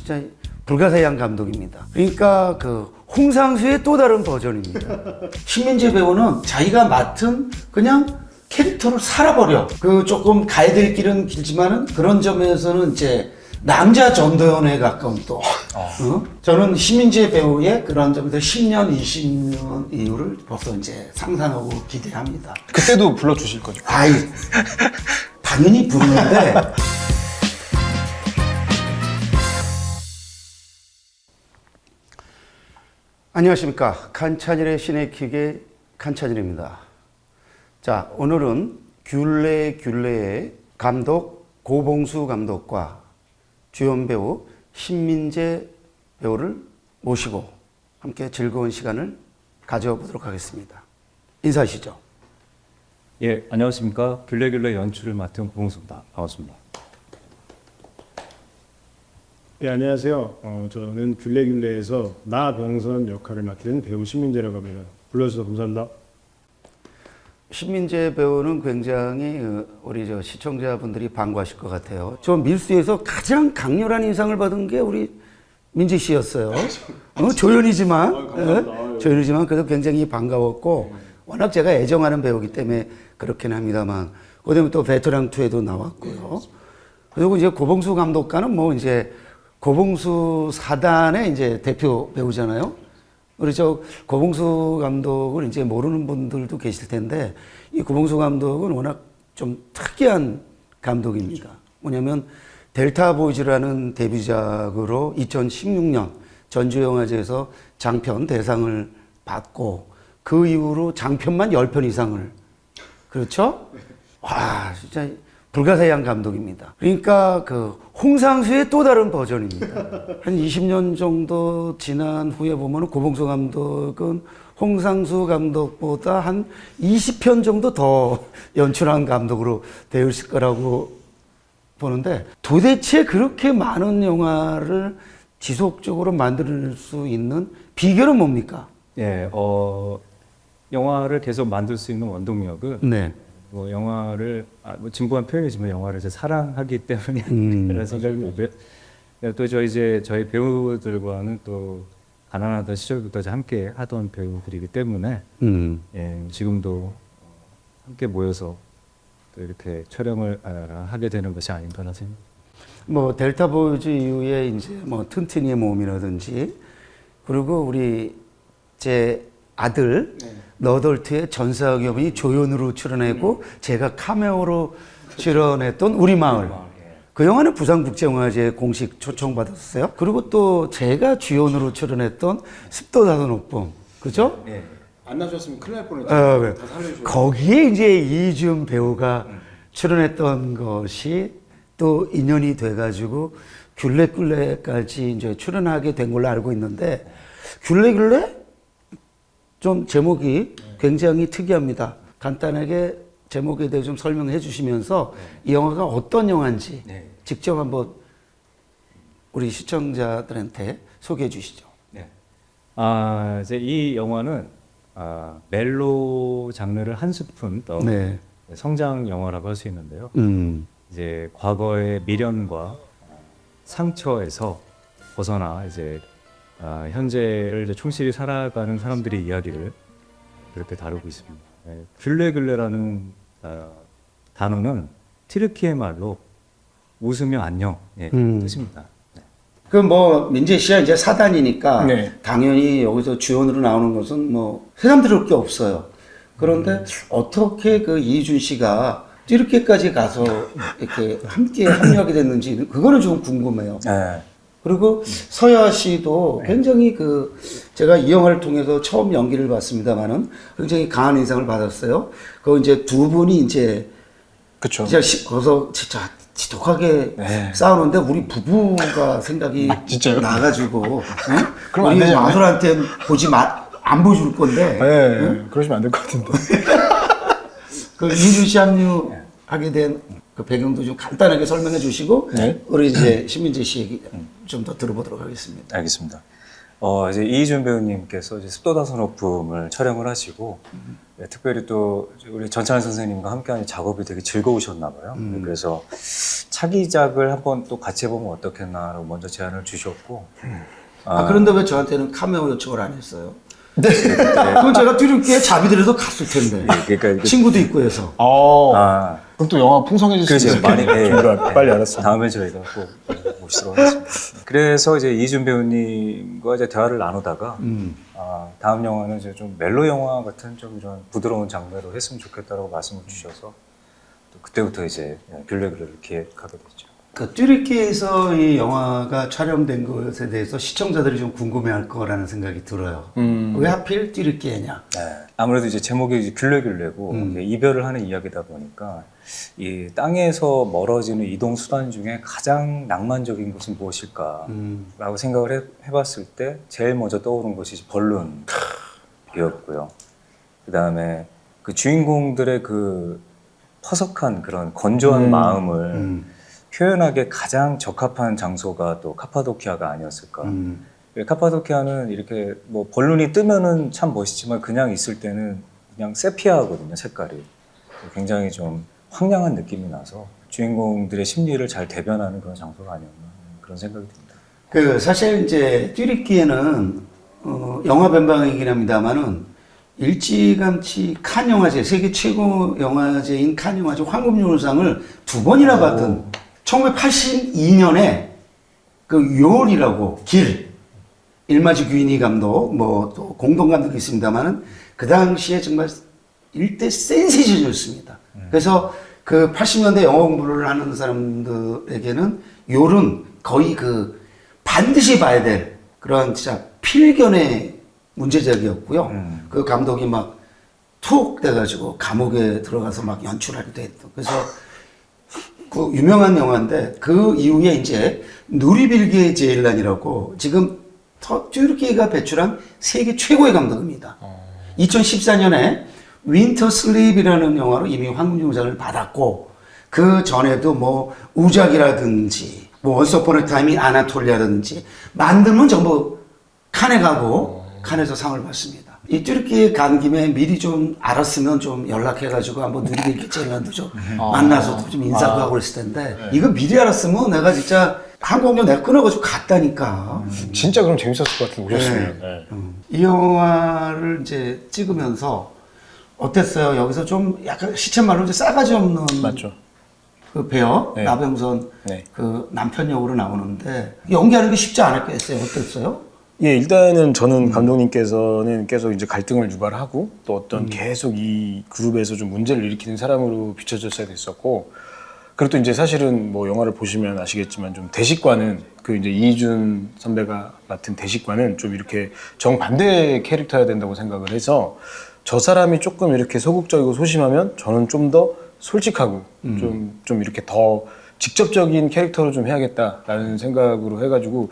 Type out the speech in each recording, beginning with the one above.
진짜 불가사의한 감독입니다. 그러니까 그 홍상수의 또 다른 버전입니다. 신민재 배우는 자기가 맡은 그냥 캐릭터를 살아버려. 그 조금 가야 될 길은 길지만은 그런 점에서는 이제 낭자 전도연에 가까운 또. 저는 신민재 배우의 그런 점에서 10년, 20년 이후를 벌써 이제 상상하고 기대합니다. 그때도 불러주실 거죠? 아이, 당연히 부르는데. 안녕하십니까. 칸차닐의 시네킥의 칸차닐입니다. 자, 오늘은 귤레의 감독 고봉수 감독과 주연 배우 신민재 배우를 모시고 함께 즐거운 시간을 가져보도록 하겠습니다. 인사하시죠. 예, 안녕하십니까. 귤레 연출을 맡은 고봉수입니다. 반갑습니다. 네, 안녕하세요. 저는 귤레에서 나병선 역할을 맡게 된 배우 신민재라고 합니다. 불러주셔서 감사합니다. 신민재 배우는 굉장히 우리 저 시청자분들이 반가워하실 것 같아요. 저 밀수에서 가장 강렬한 인상을 받은 게 우리 민재 씨였어요. 조연이지만, 조연이지만 그래도 굉장히 반가웠고, 워낙 제가 애정하는 배우기 때문에 그렇긴 합니다만, 그다음에 또 베테랑 2에도 나왔고요. 그리고 이제 고봉수 감독과는 뭐 이제 고봉수 사단의 이제 대표 배우잖아요. 우리 저 고봉수 감독을 이제 모르는 분들도 계실 텐데, 이 고봉수 감독은 워낙 좀 특이한 감독입니다. 뭐냐면 델타 보이즈라는 데뷔작으로 2016년 전주영화제에서 장편 대상을 받고 그 이후로 장편만 10편 이상을, 그렇죠? 와, 진짜 불가사의한 감독입니다. 그러니까 그 홍상수의 또 다른 버전입니다. 한 20년 정도 지난 후에 보면 고봉수 감독은 홍상수 감독보다 한 20편 정도 더 연출한 감독으로 되어 있을 거라고 보는데, 도대체 그렇게 많은 영화를 지속적으로 만들 수 있는 비결은 뭡니까? 예, 영화를 계속 만들 수 있는 원동력은 네. 뭐 영화를 뭐 진부한 표현이지만 영화를 이제 사랑하기 때문에 그런 생각이 또 저희 배우들과는 또 가난하던 시절부터 함께 하던 배우들이기 때문에 예, 지금도 함께 모여서 또 이렇게 촬영을 하게 되는 것이 아닌가라는 생각. 뭐 델타 보이즈 이후에 이제 뭐 튼튼이의 몸이라든지, 그리고 우리 제 아들 너덜트의 전사겸이 조연으로 출연했고 제가 카메오로 출연했던 우리 마을. 그 영화는 부산국제영화제에 공식 초청받았어요. 그리고 또 제가 주연으로 출연했던 습도 다섯 녹봉, 그죠? 네. 안 나셨으면 큰일 날 뻔했죠. 다 살려줘요. 거기에 이제 이준 배우가 출연했던 것이 또 인연이 돼가지고 귤레까지 이제 출연하게 된 걸로 알고 있는데, 귤레? 좀 제목이 굉장히 특이합니다. 간단하게 제목에 대해 좀 설명해 주시면서 이 영화가 어떤 영화인지 직접 한번 우리 시청자들한테 소개해 주시죠. 네. 이제 이 영화는 멜로 장르를 한 스푼 더 성장 영화라고 할 수 있는데요. 이제 과거의 미련과 상처에서 벗어나 이제 현재를 이제 충실히 살아가는 사람들의 이야기를 그렇게 다루고 있습니다. 귤레라는 단어는 티르키예 말로 웃으며 안녕 뜻입니다. 그 뭐 민재 씨가 이제 사단이니까 네. 당연히 여기서 주연으로 나오는 것은 뭐 새삼스러울 게 없어요. 그런데 어떻게 그 이준 씨가 이렇게까지 가서 이렇게 함께 합류하게 됐는지 그거는 좀 궁금해요. 네. 그리고 서야 씨도 굉장히 제가 이 영화를 통해서 처음 연기를 봤습니다만은 굉장히 강한 인상을 받았어요. 그 이제 두 분이 이제 그쵸. 거기서 진짜 지독하게 싸우는데 우리 부부가 생각이 진짜요? 나가지고 그럼 안 우리 되잖아요. 아들한테는 안 보여줄 건데 그러시면 안 될 것 같은데. 그 이준 씨 합류하게 된 그 배경도 좀 간단하게 설명해 주시고 우리 이제 신민재 씨 얘기 좀 더 들어보도록 하겠습니다. 알겠습니다. 이제 이희준 배우님께서 이제 습도다소 높음을 촬영을 하시고 네, 특별히 또 우리 전찬 선생님과 함께하는 작업이 되게 즐거우셨나 봐요. 그래서 차기작을 한번 또 같이 해보면 어떻겠나라고 먼저 제안을 주셨고 그런데 왜 저한테는 카메오 요청을 안 했어요? 네. 그럼 제가 뒤늦게 자비들에서 갔을 텐데. 그러니까 이게 친구도 있고 해서. 그럼 또 영화 풍성해질 수 그렇죠. 많이 있으니까 빨리 알았어. 다음에 저희가 꼭 모시도록 하겠습니다. 그래서 이제 이준 배우님과 이제 대화를 나누다가 다음 영화는 이제 좀 멜로 영화 같은 좀 이런 부드러운 장르로 했으면 좋겠다라고 말씀을 주셔서 또 그때부터 이제 귤레그를 기획하게 됐죠. 그 뚜르키에서 이 영화가 촬영된 것에 대해서 시청자들이 좀 궁금해할 거라는 생각이 들어요. 왜 하필 뚜르키에냐? 네. 아무래도 이제 제목이 이제 귤레귤레고 이별을 하는 이야기다 보니까 이 땅에서 멀어지는 이동 수단 중에 가장 낭만적인 것은 무엇일까라고 생각을 해봤을 때 제일 먼저 떠오른 것이 벌룬이었고요. 그 다음에 그 주인공들의 그 퍼석한 그런 건조한 마음을 표현하기에 가장 적합한 장소가 또 카파도키아가 아니었을까. 카파도키아는 이렇게 뭐 벌룬이 뜨면은 참 멋있지만 그냥 있을 때는 그냥 세피아거든요, 색깔이. 굉장히 좀 황량한 느낌이 나서 주인공들의 심리를 잘 대변하는 그런 장소가 아니었나 그런 생각이 듭니다. 그 사실 이제 뚜르키에는 영화 변방이긴 합니다만은 일찌감치 칸 영화제, 세계 최고 영화제인 칸 영화제 황금요울상을 2번이나 받은 1982년에 그 요울이라고 일마지 규인이 감독, 뭐 또 공동 감독이 있습니다만은 그 당시에 정말 일대 센세이션이었습니다. 그래서 그 80년대 영화 공부를 하는 사람들에게는 요울은 거의 그 반드시 봐야 될 그런 진짜 필견의 문제작이었고요. 그 감독이 막 툭 돼가지고 감옥에 들어가서 막 연출하기도 했던. 그래서 그 유명한 영화인데 그 이후에 이제 누리빌게 제일란이라고 지금 튜르키가 배출한 세계 최고의 감독입니다. 2014년에 윈터 슬립이라는 영화로 이미 황금종상을 받았고 그 전에도 뭐 우작이라든지 뭐 원스 어폰 어 타임 인 아나톨리아라든지 만들면 전부 칸에 가고 칸에서 상을 받습니다. 이 뚜르키에 간 김에 미리 좀 알았으면 좀 연락해가지고 한번 누리빌게 제일란도 좀 만나서 좀 인사도 하고 그랬을 텐데 이거 미리 알았으면 내가 진짜 항공료 내가 끊어가지고 갔다니까. 진짜 그럼 재밌었을 것 같은데 오셨으면. 네. 이 영화를 이제 찍으면서 어땠어요? 여기서 좀 약간 시쳇말로 이제 싸가지 없는 맞죠. 그 배역 네. 나병선 네. 그 남편 역으로 나오는데 연기하는 게 쉽지 않았겠어요? 어땠어요? 예, 일단은 저는 감독님께서는 계속 이제 갈등을 유발하고 또 어떤 계속 이 그룹에서 좀 문제를 일으키는 사람으로 비춰졌어야 됐었고, 그리고 또 이제 사실은 뭐 영화를 보시면 아시겠지만 좀 대식과는 그 이제 이희준 선배가 맡은 대식과는 좀 이렇게 정반대의 캐릭터여야 된다고 생각을 해서 저 사람이 조금 이렇게 소극적이고 소심하면 저는 좀 더 솔직하고 좀 이렇게 더 직접적인 캐릭터로 좀 해야겠다라는 생각으로 해가지고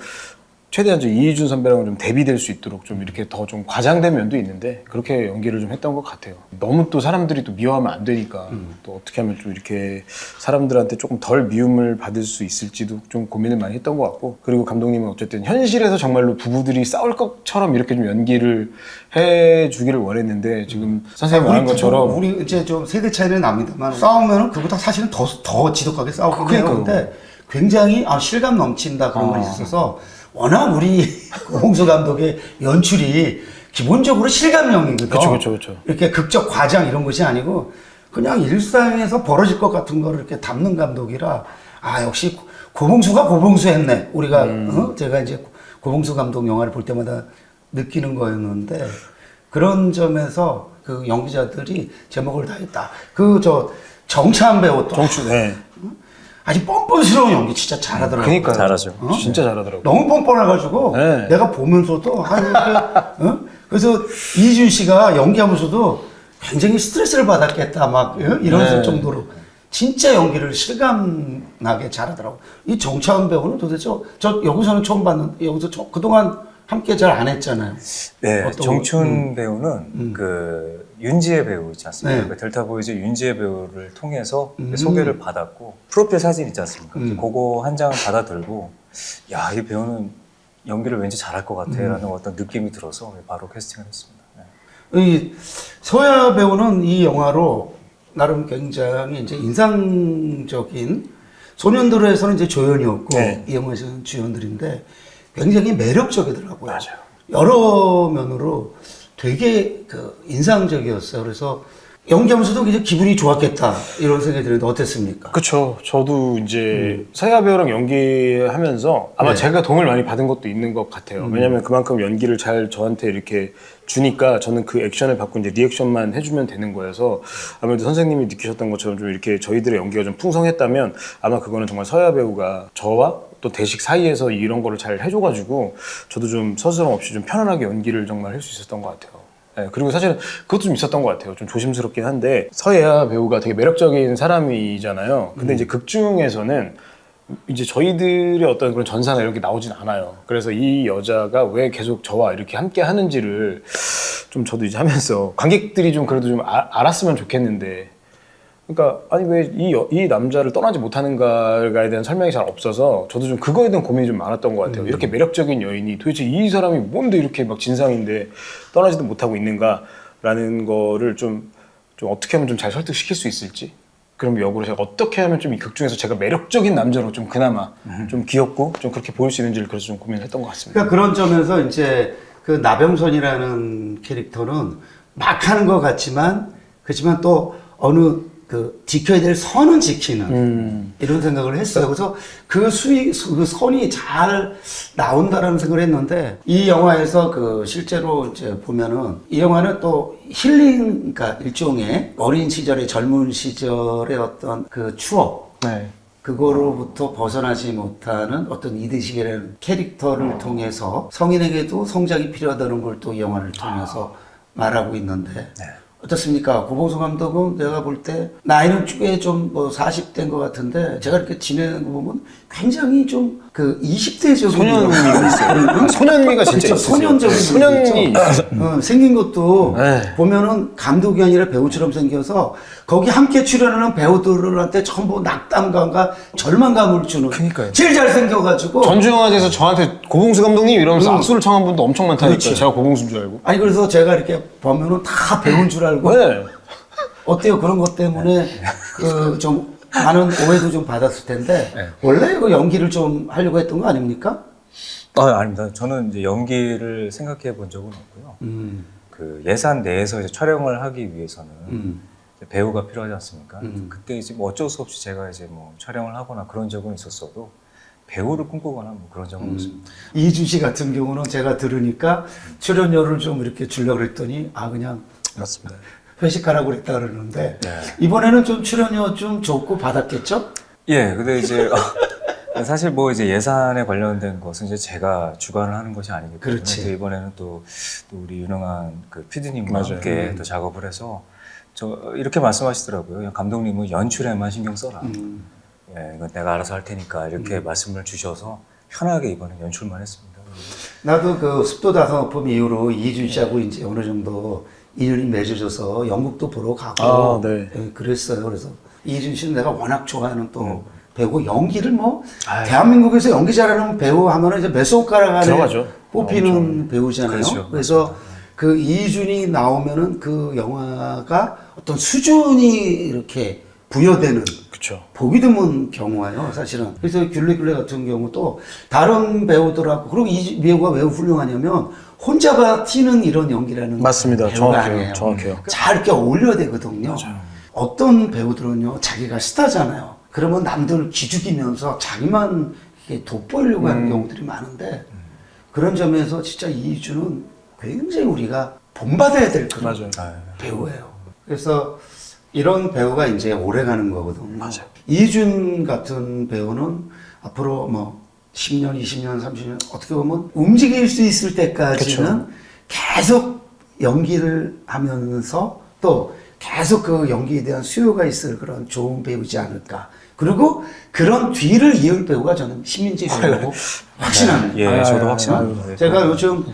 최대한 이희준 선배랑은 좀 대비될 수 있도록 좀 이렇게 더 좀 과장된 면도 있는데 그렇게 연기를 좀 했던 것 같아요. 너무 또 사람들이 또 미워하면 안 되니까 또 어떻게 하면 좀 이렇게 사람들한테 조금 덜 미움을 받을 수 있을지도 좀 고민을 많이 했던 것 같고, 그리고 감독님은 어쨌든 현실에서 정말로 부부들이 싸울 것처럼 이렇게 좀 연기를 해주기를 원했는데 지금 선생님이 말한 것처럼 우리 이제 좀 세대 차이는 납니다만 싸우면은 그보다 사실은 더 지독하게 싸우고 그러는데 굉장히 실감 넘친다 그런 거 있어서 워낙 우리 홍수 감독의 연출이 기본적으로 실감형이거든. 그렇죠. 이렇게 극적 과장 이런 것이 아니고 그냥 일상에서 벌어질 것 같은 거를 이렇게 담는 감독이라 역시 고봉수가 고봉수했네. 우리가 제가 이제 고봉수 감독 영화를 볼 때마다 느끼는 거였는데 그런 점에서 그 연기자들이 제목을 다했다. 정찬 배우 또 네. 아주 뻔뻔스러운 연기 진짜 잘하더라고요. 그러니까 잘하죠. 진짜 잘하더라고요. 너무 뻔뻔해가지고 네. 내가 보면서도 그래서 이준 씨가 연기하면서도 굉장히 스트레스를 받았겠다 막 이런 정도로 진짜 연기를 실감나게 잘하더라고. 이 정차은 배우는 도대체 저 여기서는 처음 봤는데 여기서 그동안 함께 잘 안 했잖아요. 네, 정춘 배우는 그 윤지혜 배우 있지 않습니까? 네. 그 델타보이즈 윤지혜 배우를 통해서 소개를 받았고 프로필 사진 있지 않습니까? 그거 한 장을 받아들고 야, 이 배우는 연기를 왠지 잘할 것 같아라는 어떤 느낌이 들어서 바로 캐스팅을 했습니다. 네. 이 서야 배우는 이 영화로 나름 굉장히 이제 인상적인 소년들에서는 이제 조연이었고 네. 이 영화에서는 주연들인데 굉장히 매력적이더라고요. 맞아요. 여러 면으로 되게 그 인상적이었어요. 그래서 연기하면서도 굉장히 기분이 좋았겠다 이런 생각이 드는데 어땠습니까? 그쵸. 저도 이제 서야 배우랑 연기하면서 아마 네. 제가 도움을 많이 받은 것도 있는 것 같아요. 왜냐면 그만큼 연기를 잘 저한테 이렇게 주니까 저는 그 액션을 받고 이제 리액션만 해주면 되는 거여서 아무래도 선생님이 느끼셨던 것처럼 좀 이렇게 저희들의 연기가 좀 풍성했다면 아마 그거는 정말 서야 배우가 저와 또 대식 사이에서 이런 거를 잘 해줘가지고 저도 좀 서스럼 없이 좀 편안하게 연기를 정말 할 수 있었던 것 같아요. 네, 그리고 사실은 그것도 좀 있었던 것 같아요. 좀 조심스럽긴 한데 서예아 배우가 되게 매력적인 사람이잖아요. 근데 이제 극 중에서는 이제 저희들의 어떤 그런 전사나 이런 게 나오진 않아요. 그래서 이 여자가 왜 계속 저와 이렇게 함께 하는지를 좀 저도 이제 하면서 관객들이 좀 그래도 좀 알았으면 좋겠는데 그러니까 아니 왜 이 남자를 떠나지 못하는가에 대한 설명이 잘 없어서 저도 좀 그거에 대한 고민이 좀 많았던 것 같아요. 이렇게 매력적인 여인이 도대체 이 사람이 뭔데 이렇게 막 진상인데 떠나지도 못하고 있는가라는 거를 좀 어떻게 하면 좀 잘 설득시킬 수 있을지 그럼 역으로 제가 어떻게 하면 좀 이 극 중에서 제가 매력적인 남자로 좀 그나마 좀 귀엽고 좀 그렇게 보일 수 있는지를 그래서 좀 고민을 했던 것 같습니다. 그러니까 그런 점에서 이제 그 나병선이라는 캐릭터는 막 하는 것 같지만 그렇지만 또 어느 그 지켜야 될 선은 지키는 이런 생각을 했어요. 그래서 그 선이 잘 나온다라는 생각을 했는데 이 영화에서 그 실제로 이제 보면은 이 영화는 또 힐링, 그러니까 일종의 어린 시절의 젊은 시절의 어떤 그 추억 네. 그거로부터 벗어나지 못하는 어떤 이드식이라는 캐릭터를 통해서 성인에게도 성장이 필요하다는 걸 또 이 영화를 통해서 말하고 있는데 어떻습니까? 고봉수 감독은 내가 볼 때 나이는 꽤 좀 뭐 40대인 것 같은데 제가 이렇게 지내는 거 보면 굉장히 좀 그 20대적인 소년미가 있어요. 소년미가 진짜 있어요. 소년적인 소년이 생긴 것도 네. 보면은 감독이 아니라 배우처럼 생겨서 거기 함께 출연하는 배우들한테 전부 낙담감과 절망감을 주는 그러니까요. 제일 잘생겨가지고 전주영화제에서 저한테 고봉수 감독님 이러면서 악수를 청한 분도 엄청 많다니까요. 그렇죠. 제가 고봉수인 줄 알고. 아니 그래서 제가 이렇게 보면은 다 배운 줄 알고 네. 어때요? 그런 것 때문에 그 좀 많은 오해도 좀 받았을 텐데 원래 그 연기를 좀 하려고 했던 거 아닙니까? 아닙니다. 저는 이제 연기를 생각해 본 적은 없고요. 그 예산 내에서 이제 촬영을 하기 위해서는 이제 배우가 필요하지 않습니까? 그때 이제 뭐 어쩔 수 없이 제가 이제 뭐 촬영을 하거나 그런 적은 있었어도 배우를 꿈꾸거나 뭐 그런 적은 없습니다. 이준 씨 같은 경우는 제가 들으니까 출연료를 좀 이렇게 주려고 그랬더니 그냥 맞습니다. 회식하라고 그랬다 그러는데 네. 이번에는 좀 출연료 좀 줬고 받았겠죠? 예, 근데 이제 사실 뭐 이제 예산에 관련된 것은 이제 제가 주관을 하는 것이 아니기 때문에 그렇지. 또 이번에는 또 우리 유능한 그 PD님과 맞아요. 함께 또 작업을 해서 이렇게 말씀하시더라고요. 감독님은 연출에만 신경 써라. 예, 이건 내가 알아서 할 테니까 이렇게 말씀을 주셔서 편하게 이번에 연출만 했습니다. 나도 그 습도 다산업품 이후로 이준 씨하고 이제 어느 정도 인연이 맺어져서 영국도 보러 가고 네. 예, 그랬어요. 그래서 이준 씨는 내가 워낙 좋아하는 또 배우고 연기를 뭐 대한민국에서 연기 잘하는 배우 하면은 이제 몇 손가락 안에 들어가죠. 뽑히는 배우잖아요. 그렇죠. 그래서 그 이준이 나오면은 그 영화가 어떤 수준이 이렇게 부여되는 그렇죠. 보기 드문 경우예요, 사실은. 그래서 귤레 같은 경우도 다른 배우들하고 그리고 이 배우가 왜 훌륭하냐면 혼자가 튀는 이런 연기라는 맞습니다. 배우가 정확해요. 아니에요. 정확해요. 잘 이렇게 어울려야 되거든요. 어떤 배우들은요, 자기가 스타잖아요. 그러면 남들 기죽이면서 자기만 이렇게 돋보이려고 하는 경우들이 많은데 그런 점에서 진짜 이준은 굉장히 우리가 본받아야 될 그런 맞아요. 배우예요. 그래서 이런 배우가 이제 오래 가는 거거든요. 맞아요. 이준 같은 배우는 앞으로 뭐 10년, 20년, 30년 어떻게 보면 움직일 수 있을 때까지는 계속 연기를 하면서 또 계속 그 연기에 대한 수요가 있을 그런 좋은 배우지 않을까. 그리고 그런 뒤를 이을 배우가 저는 신민재 배우라고 확신합니다. 예, 저도 확신합니다. 제가 요즘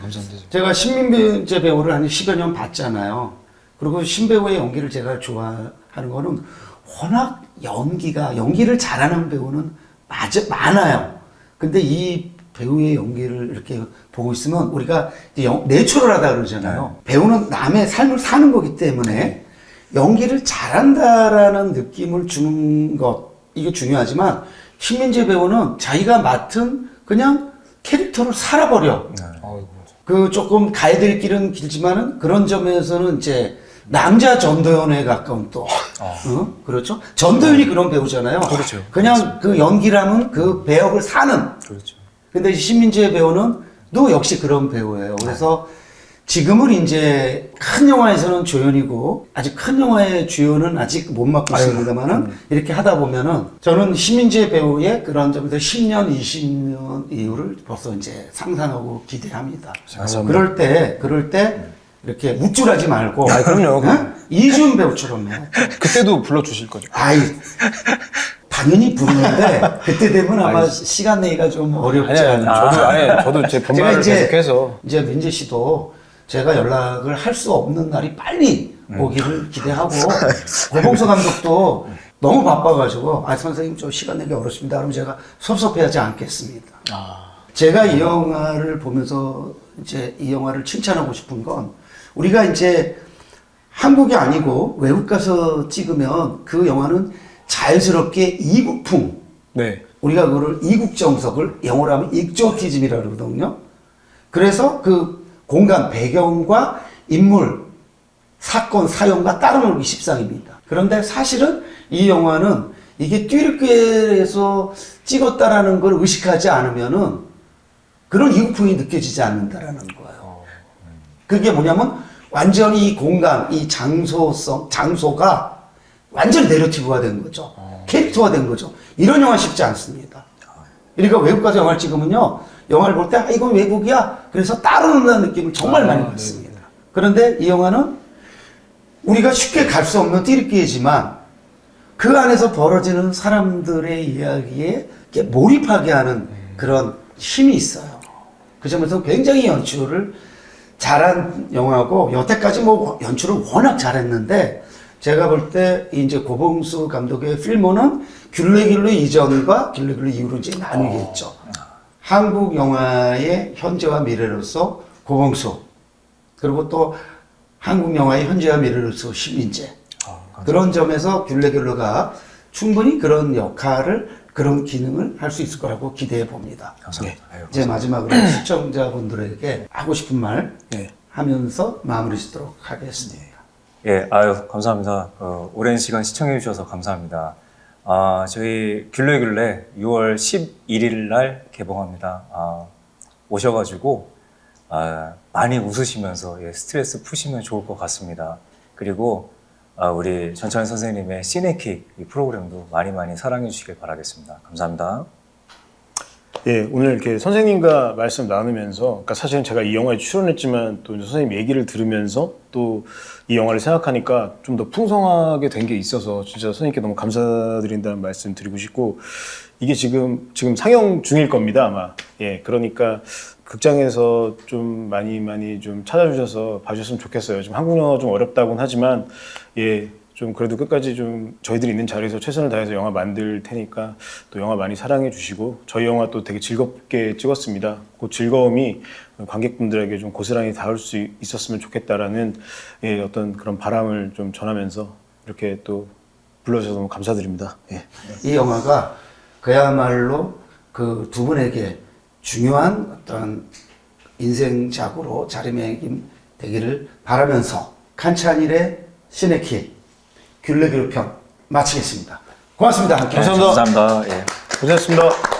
제가 신민재 배우를 한 10여 년 봤잖아요. 그리고 신배우의 연기를 제가 좋아하는 거는 워낙 연기를 잘하는 배우는 많아요. 근데 이 배우의 연기를 이렇게 보고 있으면 우리가 이제 내추럴하다 그러잖아요. 배우는 남의 삶을 사는 거기 때문에 연기를 잘한다라는 느낌을 주는 것, 이게 중요하지만 신민재 배우는 자기가 맡은 그냥 캐릭터를 살아버려. 그 조금 가야 될 길은 길지만은 그런 점에서는 이제 남자 전도연에 가까운 또, 그렇죠? 전도연이 그런 배우잖아요. 그렇죠. 그냥 그 연기라면 그 배역을 사는. 그렇죠. 근데 신민재 배우는 또 역시 그런 배우예요. 그래서 지금은 이제 큰 영화에서는 조연이고 아직 큰 영화의 주연은 아직 못 맡고 있습니다만은 이렇게 하다 보면은 저는 신민재 배우의 그런 점에서 10년, 20년 이후를 벌써 이제 상상하고 기대합니다. 그럴 때 이렇게 묵줄하지 말고. 아, 그럼요. 응? 이준 배우처럼 해. 그때도 불러주실 거죠? 아이, 당연히 부르는데 그때 되면 아마 시간 내기가 좀 어렵지 않나. 저도 제 제가 본방을 계속해서 이제 민재 씨도 제가 연락을 할 수 없는 날이 빨리 오기를 기대하고 고봉서 감독도 너무 바빠가지고 선생님 좀 시간 내기 어렵습니다. 그러면 제가 섭섭해하지 않겠습니다. 제가 이 영화를 보면서 이제 이 영화를 칭찬하고 싶은 건 우리가 이제 한국이 아니고 외국 가서 찍으면 그 영화는 자연스럽게 이국풍, 네. 우리가 그거를 이국정석을 영어로 하면 익조티즘이라고 그러거든요. 그래서 그 공간 배경과 인물, 사건, 사연과 따라 놀기 십상입니다. 그런데 사실은 이 영화는 이게 띠르께에서 찍었다라는 걸 의식하지 않으면은 그런 이국풍이 느껴지지 않는다라는 거예요. 그게 뭐냐면 완전히 이 공간, 이 장소가 완전히 내러티브가 된 거죠. 캐릭터가 된 거죠. 이런 영화 쉽지 않습니다. 그러니까 외국 가서 영화를 찍으면요, 영화를 볼 때 이건 외국이야. 그래서 따라온다는 느낌을 정말 많이 받습니다. 그런데 이 영화는 우리가 쉽게 갈 수 없는 띠르키예지만 그 안에서 벌어지는 사람들의 이야기에 이렇게 몰입하게 하는 그런 힘이 있어요. 그 점에서 굉장히 연출을 잘한 영화고, 여태까지 뭐 연출을 워낙 잘했는데 제가 볼 때 이제 고봉수 감독의 필모는 귤레귤레 이전과 귤레귤레 이후로 이제 나뉘겠죠. 한국 영화의 현재와 미래로서 고봉수, 그리고 또 한국 영화의 현재와 미래로서 신민재. 그런 점에서 귤레귤레가 충분히 그런 역할을, 그런 기능을 할 수 있을 거라고 기대해 봅니다. 감사합니다. 네. 이제 마지막으로 시청자분들에게 하고 싶은 말 하면서 마무리 짓도록 하겠습니다. 예, 감사합니다. 오랜 시간 시청해 주셔서 감사합니다. 저희 귤레귤레 6월 11일 날 개봉합니다. 오셔가지고 많이 웃으시면서 스트레스 푸시면 좋을 것 같습니다. 그리고 우리 전찬 선생님의 시네킥 이 프로그램도 많이 사랑해 주시길 바라겠습니다. 감사합니다. 예, 오늘 이렇게 선생님과 말씀 나누면서, 그러니까 사실은 제가 이 영화에 출연했지만 또 선생님 얘기를 들으면서 또 이 영화를 생각하니까 좀 더 풍성하게 된 게 있어서 진짜 선생님께 너무 감사드린다는 말씀 드리고 싶고, 이게 지금 상영 중일 겁니다, 아마. 예, 그러니까 극장에서 좀 많이 좀 찾아주셔서 봐주셨으면 좋겠어요. 지금 한국 영화가 좀 어렵다고는 하지만, 예, 좀 그래도 끝까지 좀 저희들이 있는 자리에서 최선을 다해서 영화 만들 테니까 또 영화 많이 사랑해 주시고, 저희 영화 또 되게 즐겁게 찍었습니다. 그 즐거움이 관객분들에게 좀 고스란히 닿을 수 있었으면 좋겠다라는 어떤 그런 바람을 좀 전하면서 이렇게 또 불러주셔서 너무 감사드립니다. 예. 이 영화가 그야말로 그 두 분에게 중요한 어떤 인생작으로 자리매김되기를 바라면서 칸찬일의 시네키 귤레귤 편 마치겠습니다. 고맙습니다. 함께 감사합니다. 감사합니다. 예. 고생하셨습니다.